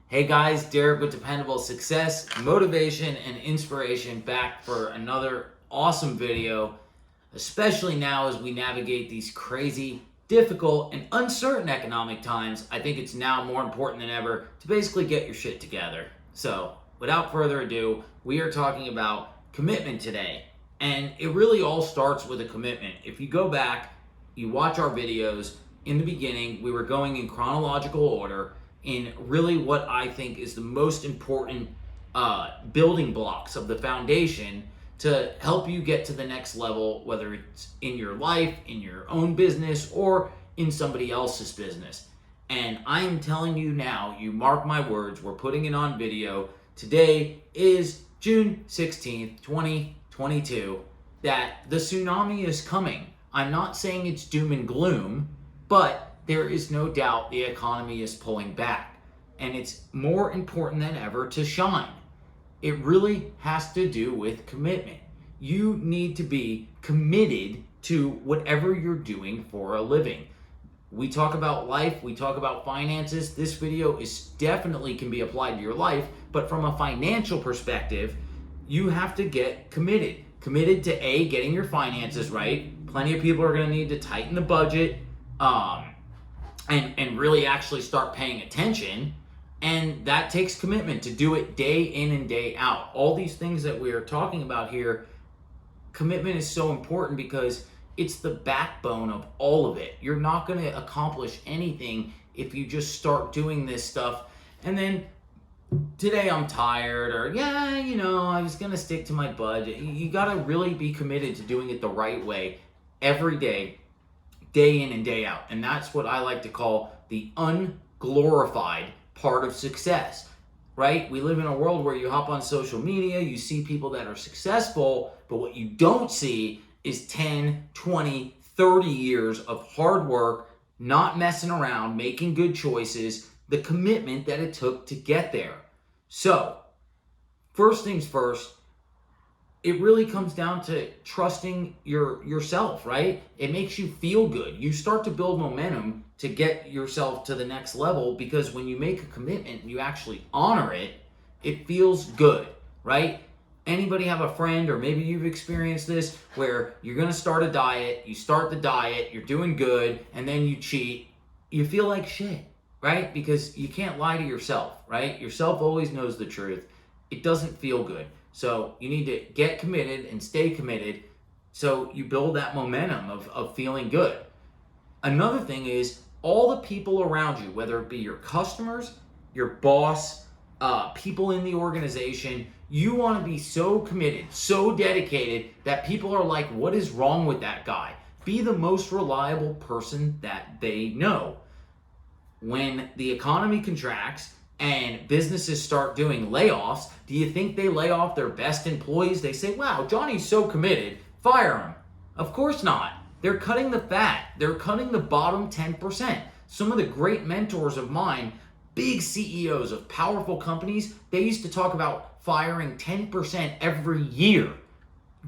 Hey guys, Derek with Dependable Success, Motivation, and Inspiration back for another awesome video, especially now as we navigate these crazy, difficult, and uncertain economic times. I think it's now more important than ever to basically get your shit together. So, without further ado, we are talking about commitment today. And it really all starts with a commitment. If you go back, you watch our videos, in the beginning, we were going in chronological order in really what I think is the most important building blocks of the foundation to help you get to the next level, whether it's in your life, in your own business, or in somebody else's business. And I am telling you now, you mark my words, we're putting it on video. Today is June 16th, 2022, that the tsunami is coming. I'm not saying it's doom and gloom, but there is no doubt the economy is pulling back, and it's more important than ever to shine. It really has to do with commitment. You need to be committed to whatever you're doing for a living. We talk about life, we talk about finances. This video is definitely can be applied to your life, but from a financial perspective, you have to get committed. Committed to getting your finances right. Plenty of people are going to need to tighten the budget, and really actually start paying attention. And that takes commitment to do it day in and day out. All these things that we are talking about here, commitment is so important because it's the backbone of all of it. You're not going to accomplish anything if you just start doing this stuff and then today I'm tired, or I was going to stick to my budget. You got to really be committed to doing it the right way every day, day in and day out. And that's what I like to call the unglorified part of success, right? We live in a world where you hop on social media, you see people that are successful, but what you don't see is 10, 20, 30 years of hard work, not messing around, making good choices, the commitment that it took to get there. So, first things first, it really comes down to trusting yourself, right? It makes you feel good. You start to build momentum to get yourself to the next level, because when you make a commitment and you actually honor it, it feels good, right? Anybody have a friend, or maybe you've experienced this, where you're going to start a diet, you start the diet, you're doing good, and then you cheat. You feel like shit, right? Because you can't lie to yourself, right? Yourself always knows the truth. It doesn't feel good. So you need to get committed and stay committed so you build that momentum of feeling good. Another thing is all the people around you, whether it be your customers, your boss, people in the organization, you want to be so committed, so dedicated that people are like, what is wrong with that guy? Be the most reliable person that they know. When the economy contracts and businesses start doing layoffs, do you think they lay off their best employees? They say, wow, Johnny's so committed, fire him. Of course not. They're cutting the fat. They're cutting the bottom 10%. Some of the great mentors of mine, big CEOs of powerful companies, they used to talk about firing 10% every year.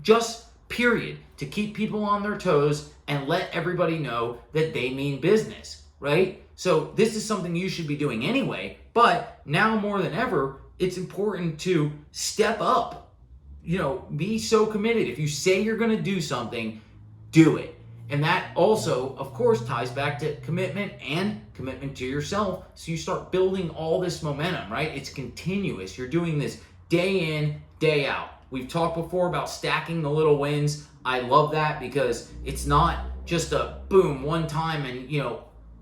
Just period. To keep people on their toes and let everybody know that they mean business, right? So this is something you should be doing anyway, but now more than ever, it's important to step up. Be so committed. If you say you're going to do something, do it. And that also, of course, ties back to commitment and commitment to yourself. So you start building all this momentum, right? It's continuous. You're doing this day in, day out. We've talked before about stacking the little wins. I love that because it's not just a boom one time and,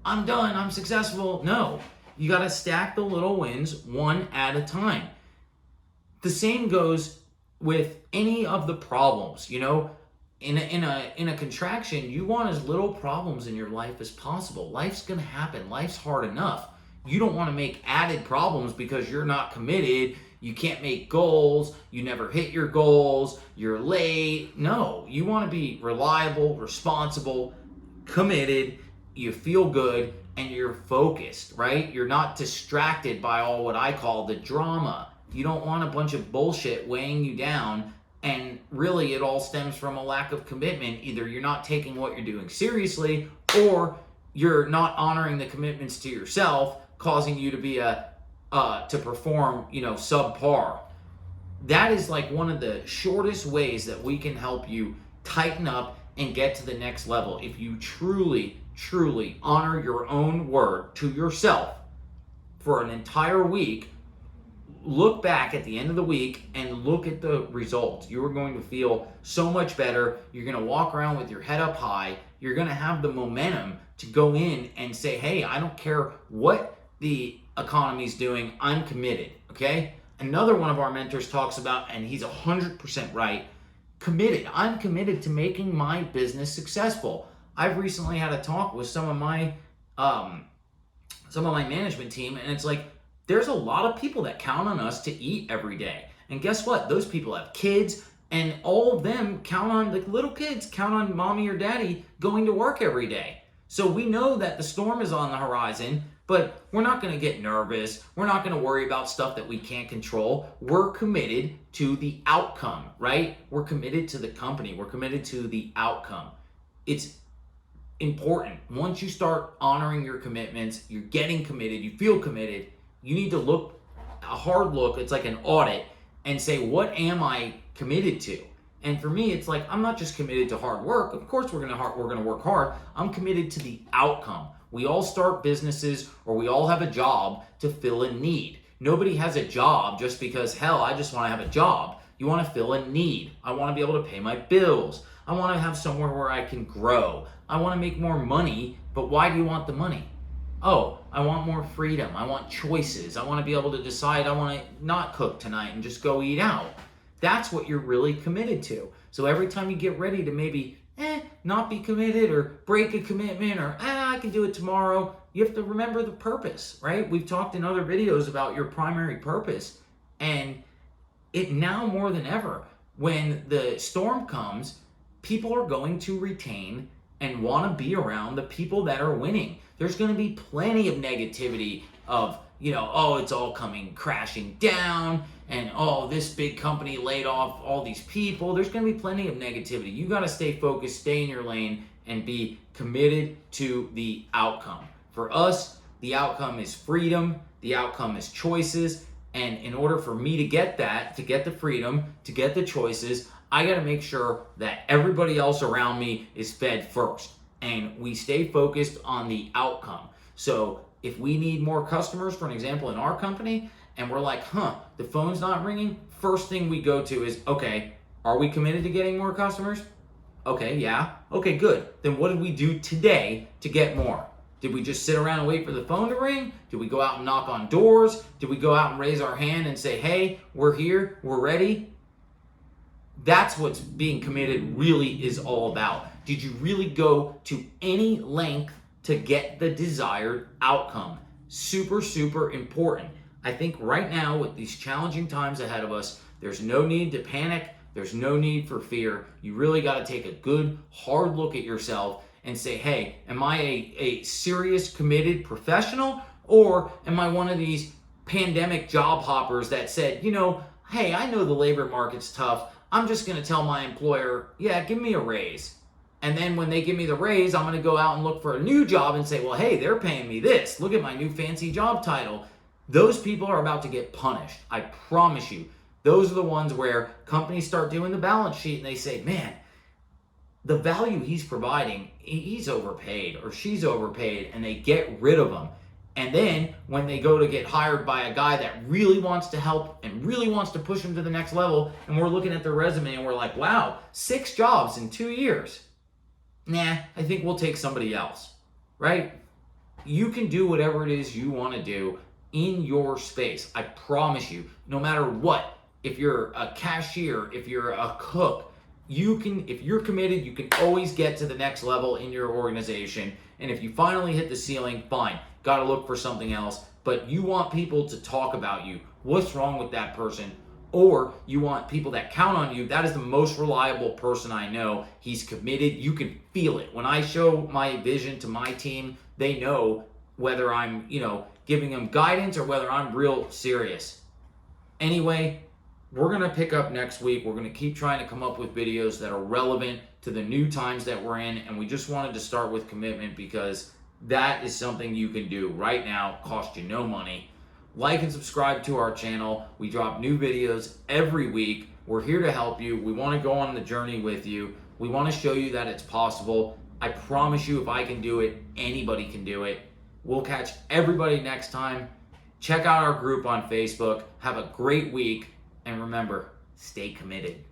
I'm done, I'm successful. No, you got to stack the little wins one at a time. The same goes with any of the problems, In a contraction, you want as little problems in your life as possible. Life's going to happen. Life's hard enough. You don't want to make added problems because you're not committed. You can't make goals. You never hit your goals. You're late. No, you want to be reliable, responsible, committed. You feel good and you're focused, right? You're not distracted by all what I call the drama. You don't want a bunch of bullshit weighing you down. And really, it all stems from a lack of commitment. Either you're not taking what you're doing seriously, or you're not honoring the commitments to yourself, causing you to be a to perform, subpar. That is like one of the shortest ways that we can help you tighten up and get to the next level. If you truly, truly honor your own word to yourself for an entire week, look back at the end of the week and look at the results. You are going to feel so much better. You're going to walk around with your head up high. You're going to have the momentum to go in and say, hey, I don't care what the economy's doing, I'm committed, okay? Another one of our mentors talks about, and he's 100% right, committed. I'm committed to making my business successful. I've recently had a talk with some of my management team, and it's like, there's a lot of people that count on us to eat every day. And guess what? Those people have kids, and all of them count on, like little kids, count on mommy or daddy going to work every day. So we know that the storm is on the horizon, but we're not going to get nervous. We're not going to worry about stuff that we can't control. We're committed to the outcome, right? We're committed to the company. We're committed to the outcome. It's important. Once you start honoring your commitments, you're getting committed, you feel committed, you need to look, a hard look, it's like an audit, and say, what am I committed to? And for me, it's like, I'm not just committed to hard work. Of course we're gonna work hard. I'm committed to the outcome. We all start businesses, or we all have a job to fill a need. Nobody has a job just because, hell, I just wanna have a job. You wanna fill a need. I wanna be able to pay my bills. I wanna have somewhere where I can grow. I wanna make more money, but why do you want the money? Oh, I want more freedom. I want choices. I want to be able to decide I want to not cook tonight and just go eat out. That's what you're really committed to. So every time you get ready to maybe not be committed or break a commitment or I can do it tomorrow, you have to remember the purpose, right? We've talked in other videos about your primary purpose, and it now more than ever, when the storm comes, people are going to retain and want to be around the people that are winning. There's going to be plenty of negativity of, oh, it's all coming crashing down, and oh, this big company laid off all these people. There's going to be plenty of negativity. You got to stay focused, stay in your lane, and be committed to the outcome. For us, the outcome is freedom. The outcome is choices. And in order for me to get that, to get the freedom, to get the choices, I got to make sure that everybody else around me is fed first, and we stay focused on the outcome. So if we need more customers, for an example, in our company, and we're like, the phone's not ringing, first thing we go to is, okay, are we committed to getting more customers? Okay, yeah. Okay, good. Then what did we do today to get more? Did we just sit around and wait for the phone to ring? Did we go out and knock on doors? Did we go out and raise our hand and say, hey, we're here, we're ready? That's what being committed really is all about. Did you really go to any length to get the desired outcome? Super, super important. I think right now, with these challenging times ahead of us, there's no need to panic. There's no need for fear. You really got to take a good, hard look at yourself and say, hey, am I a serious, committed professional? Or am I one of these pandemic job hoppers that said, hey, I know the labor market's tough. I'm just going to tell my employer, yeah, give me a raise. And then when they give me the raise, I'm going to go out and look for a new job and say, well, hey, they're paying me this. Look at my new fancy job title. Those people are about to get punished. I promise you. Those are the ones where companies start doing the balance sheet and they say, man, the value he's providing, he's overpaid or she's overpaid, and they get rid of them. And then when they go to get hired by a guy that really wants to help and really wants to push them to the next level, and we're looking at their resume and we're like, wow, 6 jobs in 2 years. Nah, I think we'll take somebody else, right? You can do whatever it is you want to do in your space. I promise you, no matter what, if you're a cashier, if you're a cook, you can, if you're committed, you can always get to the next level in your organization. And if you finally hit the ceiling, fine, got to look for something else. But you want people to talk about you. What's wrong with that person? Or you want people that count on you. That is the most reliable person I know. He's committed. You can feel it. When I show my vision to my team, they know whether I'm, giving them guidance or whether I'm real serious. Anyway, we're going to pick up next week. We're going to keep trying to come up with videos that are relevant to the new times that we're in. And we just wanted to start with commitment because that is something you can do right now, cost you no money. Like and subscribe to our channel. We drop new videos every week. We're here to help you. We want to go on the journey with you. We want to show you that it's possible. I promise you, if I can do it, anybody can do it. We'll catch everybody next time. Check out our group on Facebook. Have a great week. And remember, stay committed.